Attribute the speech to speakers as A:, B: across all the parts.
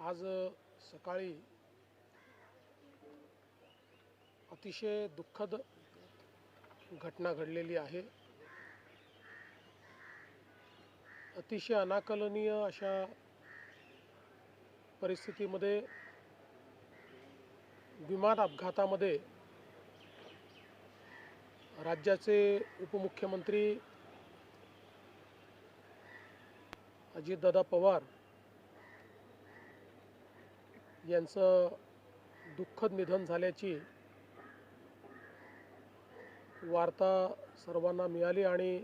A: आज सकाळी अतिशय दुःखद घटना घडलेली आहे। अतिशय अनाकलनीय अशा परिस्थितीमध्ये विमान अपघातामध्ये राज्याचे उपमुख्यमंत्री अजितदादा पवार यांचं दुःखद निधन झाल्याची वार्ता सर्वांना मिळाली आणि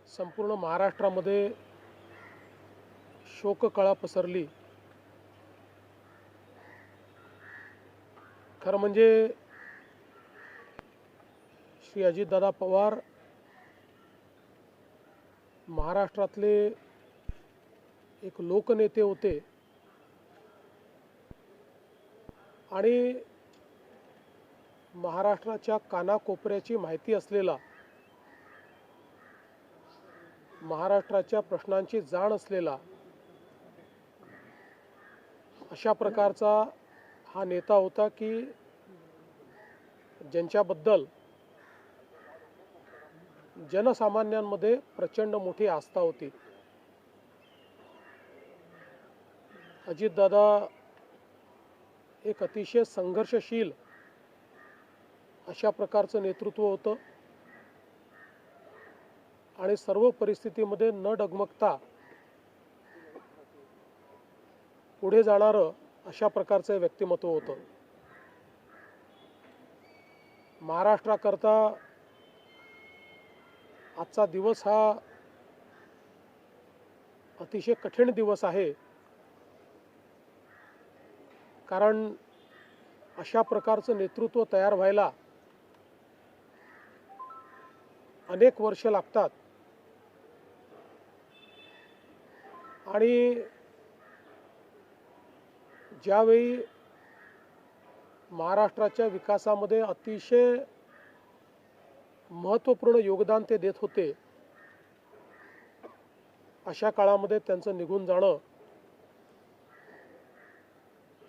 A: संपूर्ण महाराष्ट्रामध्ये शोककळा पसरली। खरं म्हणजे श्री अजितदादा पवार महाराष्ट्रातले एक लोकनेते होते आणि महाराष्ट्राच्या कानाकोपऱ्याची माहिती असलेला, महाराष्ट्राच्या प्रश्नांची जाण असलेला अशा प्रकारचा हा नेता होता की ज्यांच्याबद्दल जनसामान्यांमध्ये प्रचंड मोठी आस्था होती। अजितदादा एक अतिशय संघर्षशील अशा प्रकारचं नेतृत्व होतं आणि सर्व परिस्थितीमध्ये न डगमगता पुढे जाणारं अशा प्रकारचं व्यक्तिमत्व होतं। महाराष्ट्राकरता आजचा दिवस हा अतिशय कठीण दिवस आहे, कारण अशा प्रकारचं नेतृत्व तयार व्हायला अनेक वर्ष लागतात आणि ज्यावेळी महाराष्ट्राच्या विकासामध्ये अतिशय महत्त्वपूर्ण योगदान ते देत होते, अशा काळामध्ये त्यांचं निघून जाणं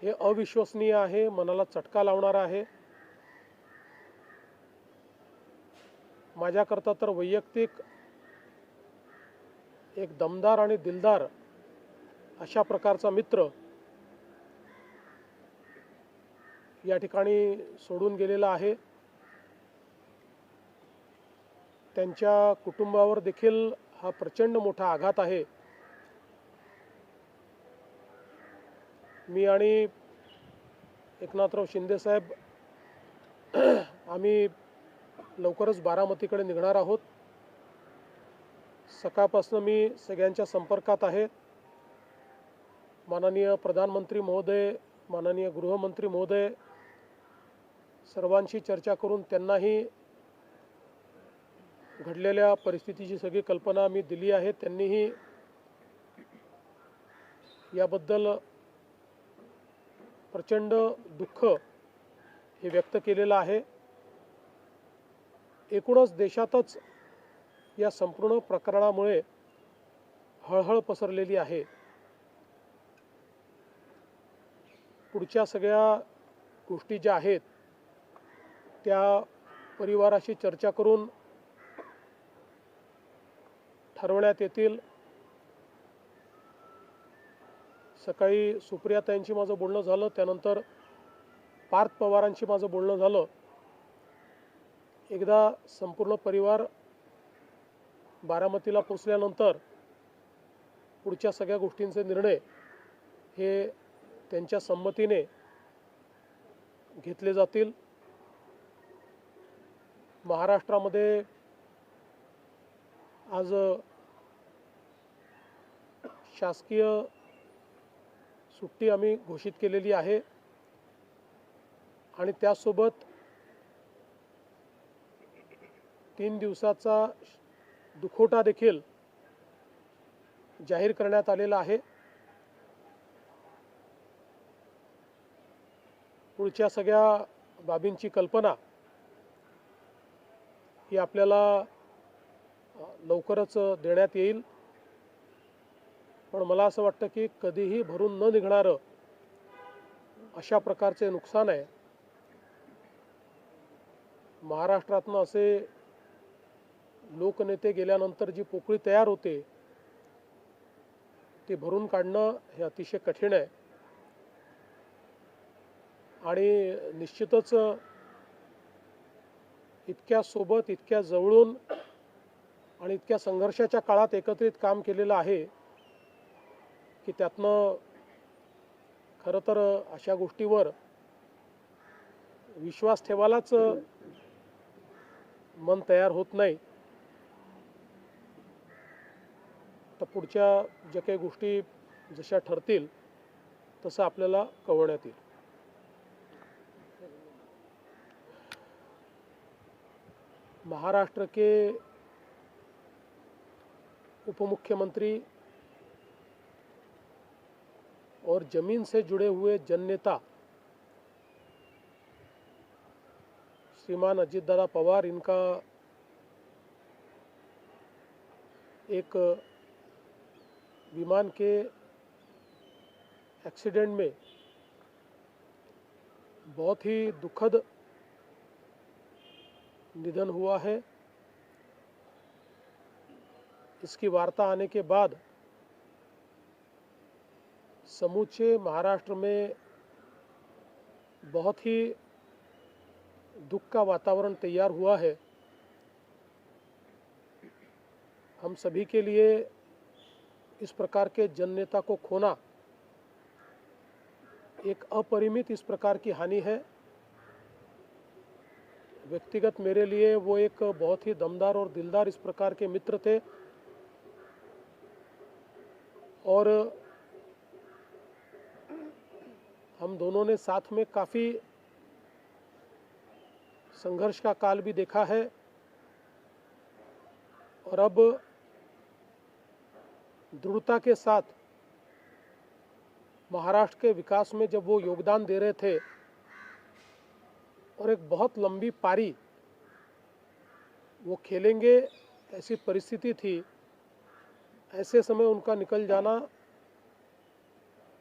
A: हे अविश्वसनीय आहे, मनाला चटका लावणारा आहे। माझ्याकरता तर वैयक्तिक एक दमदार आणि दिलदार अशा प्रकारचा मित्र या ठिकाणी सोडून गेलेला आहे। त्यांच्या कुटुंबावर देखील हा प्रचंड मोठा आघात आहे। मी आणि एकनाथराव शिंदे साहेब आम्ही लवकरच बारामतीकडे निघणार आहोत। सकाळपासून मी सगळ्यांच्या संपर्कात आहे। माननीय प्रधानमंत्री महोदय, माननीय गृहमंत्री महोदय सर्वांशी चर्चा करून त्यांनाही घडलेल्या परिस्थितीची सगळी कल्पना मी दिली आहे। त्यांनीही याबद्दल प्रचंड दुःख हे व्यक्त केलेलं आहे। एकूणच देशातच या संपूर्ण प्रकरणामुळे हळहळ पसरलेली आहे। पुढच्या सगळ्या गोष्टी ज्या आहेत त्या परिवाराशी चर्चा करून ठरवण्यात येतील। सकाळी सुप्रियाताईंशी माझं बोलणं झालं, त्यानंतर पार्थ पवारांशी माझं बोलणं झालं। एकदा संपूर्ण परिवार बारामतीला पोचल्यानंतर पुढच्या सगळ्या गोष्टींचे निर्णय हे त्यांच्या संमतीने घेतले जातील। महाराष्ट्रामध्ये आज शासकीय सुट्टी आम्ही घोषित केलेली आहे आणि त्यासोबत 3 दिवसाचा दुखवटा देखील जाहीर करण्यात आलेला आहे। पुढच्या सगळ्या बाबींची कल्पना ही आपल्याला लवकरच देण्यात येईल। पण मला असं वाटतं की कधीही भरून न निघणारं अशा प्रकारचे नुकसान आहे. महाराष्ट्रातनं असे लोकनेते गेल्यानंतर जी पोकळी तयार होते ती भरून काढणं हे अतिशय कठीण आहे. आणि निश्चितच इतक्या सोबत, इतक्या जवळून आणि इतक्या संघर्षाच्या काळात एकत्रित काम केलेलं आहे की त्यातनं खरं तर अशा गोष्टीवर विश्वास ठेवायलाच मन तयार होत नाही. तर पुढच्या ज्या काही गोष्टी जशा ठरतील तसं आपल्याला कळवण्यात येईल. महाराष्ट्र के उप मुख्यमंत्री और जमीन से जुड़े हुए जननेता श्रीमान अजितदादा पवार, इनका एक विमान के एक्सीडेंट में बहुत ही दुखद निधन हुआ है. इसकी वार्ता आने के बाद समूचे महाराष्ट्र में बहुत ही दुख का वातावरण तैयार हुआ है. हम सभी के लिए इस प्रकार के जननेता को खोना एक अपरिमित इस प्रकार की हानि है. व्यक्तिगत मेरे लिए वो एक बहुत ही दमदार और दिलदार इस प्रकार के मित्र थे और हम दोनों ने साथ में काफ़ी संघर्ष का काल भी देखा है. और अब दृढ़ता के साथ महाराष्ट्र के विकास में जब वो योगदान दे रहे थे और एक बहुत लंबी पारी वो खेलेंगे ऐसी परिस्थिति थी, ऐसे समय उनका निकल जाना,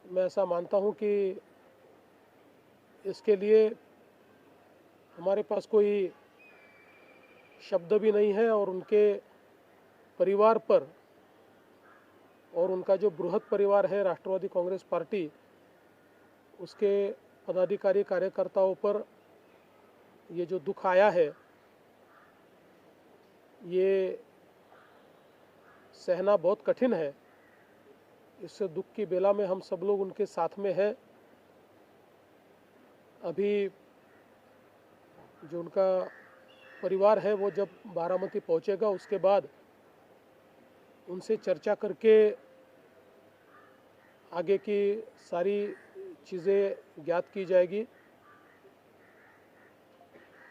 A: मैं ऐसा मानता हूँ कि इसके लिए हमारे पास कोई शब्द भी नहीं है. और उनके परिवार पर और उनका जो बृहद परिवार है राष्ट्रवादी कांग्रेस पार्टी, उसके पदाधिकारी कार्यकर्ताओं पर ये जो दुख आया है ये सहना बहुत कठिन है. इस दुख की बेला में हम सब लोग उनके साथ में हैं. अभी जो उनका परिवार है वो जब बारामती पहुंचेगा उसके बाद उनसे चर्चा करके आगे की सारी चीज़ें ज्ञात की जाएगी.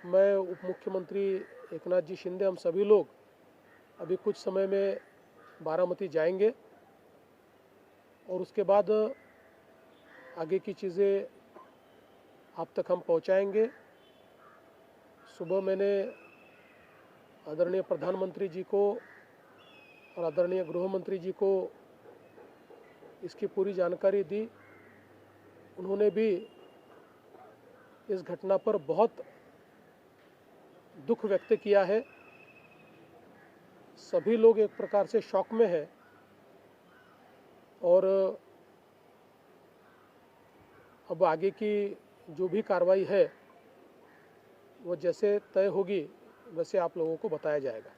A: मैं उप मुख्यमंत्री एकनाथ जी शिंदे, हम सभी लोग अभी कुछ समय में बारामती जाएंगे और उसके बाद आगे की चीज़ें आप तक हम पहुंचाएंगे. सुबह मैंने आदरणीय प्रधानमंत्री जी को और आदरणीय गृह मंत्री जी को इसकी पूरी जानकारी दी. उन्होंने भी इस घटना पर बहुत दुख व्यक्त किया है. सभी लोग एक प्रकार से शॉक में हैं और अब आगे की जो भी कार्रवाई है वो जैसे तय होगी वैसे आप लोगों को बताया जाएगा.